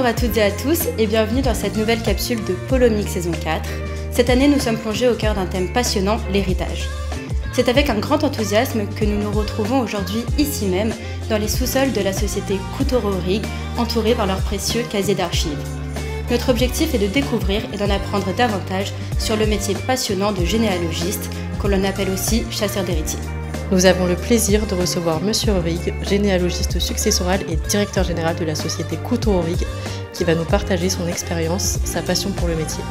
Bonjour à toutes et à tous et bienvenue dans cette nouvelle capsule de Polomix saison 4. Cette année, nous sommes plongés au cœur d'un thème passionnant, l'héritage. C'est avec un grand enthousiasme que nous nous retrouvons aujourd'hui ici même, dans les sous-sols de la société Coutureau-Rig, entourés par leurs précieux casiers d'archives. Notre objectif est de découvrir et d'en apprendre davantage sur le métier passionnant de généalogiste, que l'on appelle aussi chasseur d'héritiers. Nous avons le plaisir de recevoir Monsieur Rig, généalogiste successoral et directeur général de la société Coutureau-Rig, qui va nous partager son expérience, sa passion pour le métier.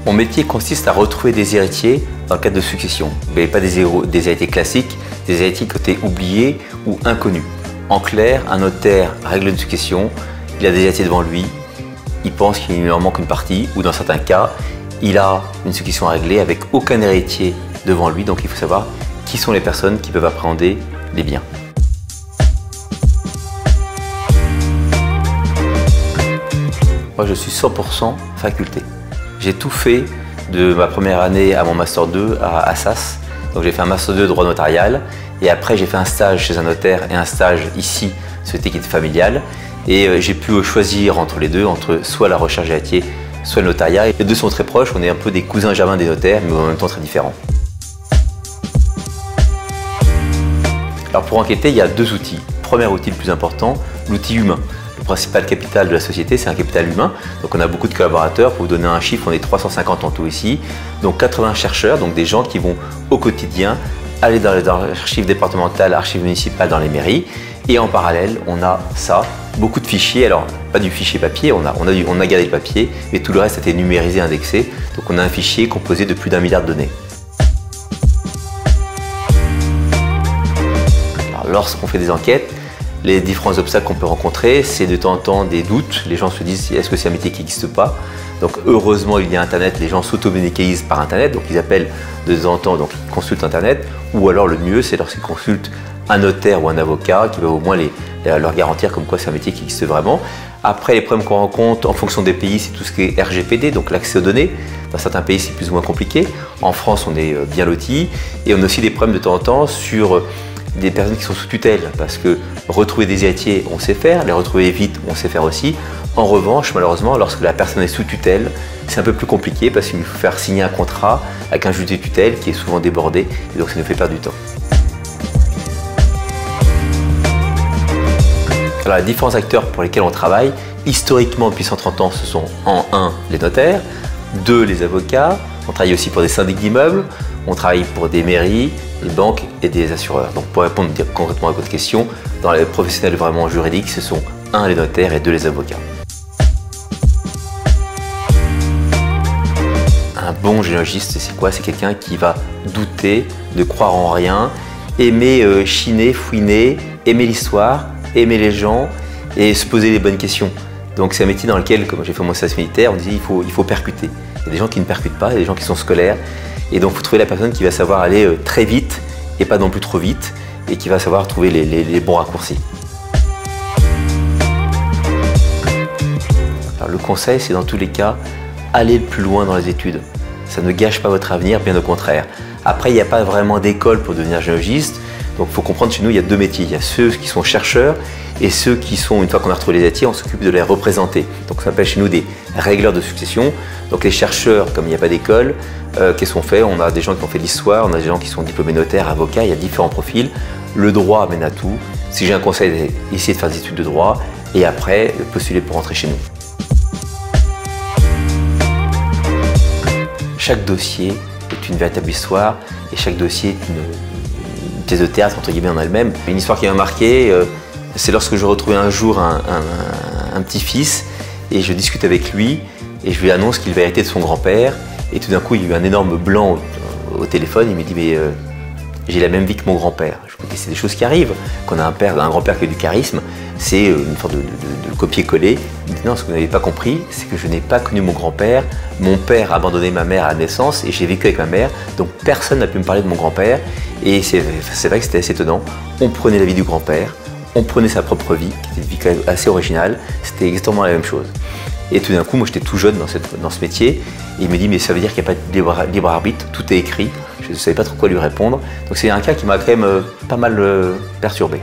Mon métier consiste à retrouver des héritiers dans le cadre de succession, mais pas des héritiers classiques, des héritiers qui ont été oubliés ou inconnus. En clair, un notaire règle une succession, il a des héritiers devant lui, il pense qu'il lui en manque une partie, ou dans certains cas, il a une succession réglée avec aucun héritier devant lui, donc il faut savoir qui sont les personnes qui peuvent appréhender les biens. Moi, je suis 100% faculté. J'ai tout fait de ma première année à mon Master 2 à Assas. Donc j'ai fait un Master 2 de droit notarial et après j'ai fait un stage chez un notaire et un stage ici, société qui est familiale. Et j'ai pu choisir entre les deux, entre soit la recherche héritier, soit le notariat. Les deux sont très proches, on est un peu des cousins germains des notaires, mais en même temps très différents. Alors pour enquêter, il y a deux outils. Premier outil le plus important, l'outil humain. Le principal capital de la société, c'est un capital humain. Donc on a beaucoup de collaborateurs. Pour vous donner un chiffre, on est 350 en tout ici. Donc 80 chercheurs, donc des gens qui vont au quotidien aller dans les archives départementales, archives municipales dans les mairies. Et en parallèle, on a ça, beaucoup de fichiers. Alors pas du fichier papier, on a gardé le papier, mais tout le reste a été numérisé, indexé. Donc on a un fichier composé de plus d'1 milliard de données. Lorsqu'on fait des enquêtes, les différents obstacles qu'on peut rencontrer, c'est de temps en temps des doutes. Les gens se disent, est-ce que c'est un métier qui n'existe pas? Donc heureusement, il y a Internet, les gens s'auto-médicalisent par Internet, donc ils appellent de temps en temps, donc ils consultent Internet. Ou alors le mieux, c'est lorsqu'ils consultent un notaire ou un avocat qui va au moins leur garantir comme quoi c'est un métier qui existe vraiment. Après, les problèmes qu'on rencontre en fonction des pays, c'est tout ce qui est RGPD, donc l'accès aux données. Dans certains pays, c'est plus ou moins compliqué. En France, on est bien lotis. Et on a aussi des problèmes de temps en temps sur des personnes qui sont sous tutelle, parce que retrouver des héritiers, on sait faire, les retrouver vite, on sait faire aussi. En revanche, malheureusement, lorsque la personne est sous tutelle, c'est un peu plus compliqué parce qu'il faut faire signer un contrat avec un juge de tutelle qui est souvent débordé, et donc ça nous fait perdre du temps. Alors, les différents acteurs pour lesquels on travaille, historiquement depuis 130 ans, ce sont en 1 les notaires, 2 les avocats, on travaille aussi pour des syndics d'immeubles, on travaille pour des mairies, des banques et des assureurs. Donc pour répondre concrètement à votre question, dans les professionnels vraiment juridiques, ce sont 1 les notaires et 2 les avocats. Un bon généalogiste, c'est quoi? C'est quelqu'un qui va douter, ne croire en rien, aimer chiner, fouiner, aimer l'histoire, aimer les gens et se poser les bonnes questions. Donc c'est un métier dans lequel, comme j'ai fait mon service militaire, on disait il faut percuter. Il y a des gens qui ne percutent pas, il y a des gens qui sont scolaires. Et donc il faut trouver la personne qui va savoir aller très vite et pas non plus trop vite et qui va savoir trouver les bons raccourcis. Alors, le conseil, c'est dans tous les cas, aller le plus loin dans les études. Ça ne gâche pas votre avenir, bien au contraire. Après, il n'y a pas vraiment d'école pour devenir généalogiste. Donc il faut comprendre, chez nous, il y a deux métiers. Il y a ceux qui sont chercheurs et ceux qui sont, une fois qu'on a retrouvé les héritiers, on s'occupe de les représenter. Donc ça s'appelle chez nous des régleurs de succession. Donc les chercheurs, comme il n'y a pas d'école, qu'est-ce qu'on fait? On a des gens qui ont fait de l'histoire, on a des gens qui sont diplômés notaires, avocats, il y a différents profils. Le droit mène à tout. Si j'ai un conseil, c'est essayer de faire des études de droit et après postuler pour rentrer chez nous. Chaque dossier est une véritable histoire et chaque dossier est une pièce de théâtre entre guillemets en elle-même. Une histoire qui m'a marqué, c'est lorsque je retrouvais un jour un petit-fils et je discute avec lui et je lui annonce qu'il va hériter de son grand-père et tout d'un coup il y a eu un énorme blanc au téléphone. Il me dit mais j'ai la même vie que mon grand-père. Je me dis c'est des choses qui arrivent. Quand on a un grand-père qui a du charisme, c'est une sorte de copier-coller. Il me dit non, ce que vous n'avez pas compris, c'est que je n'ai pas connu mon grand-père. Mon père a abandonné ma mère à la naissance et j'ai vécu avec ma mère. Donc personne n'a pu me parler de mon grand-père. Et c'est vrai que c'était assez étonnant. On prenait la vie du grand-père, on prenait sa propre vie, qui était une vie quand même assez originale. C'était exactement la même chose. Et tout d'un coup, moi j'étais tout jeune dans ce métier. Et il me dit mais ça veut dire qu'il n'y a pas de libre arbitre, tout est écrit. Je ne savais pas trop quoi lui répondre. Donc c'est un cas qui m'a quand même pas mal perturbé.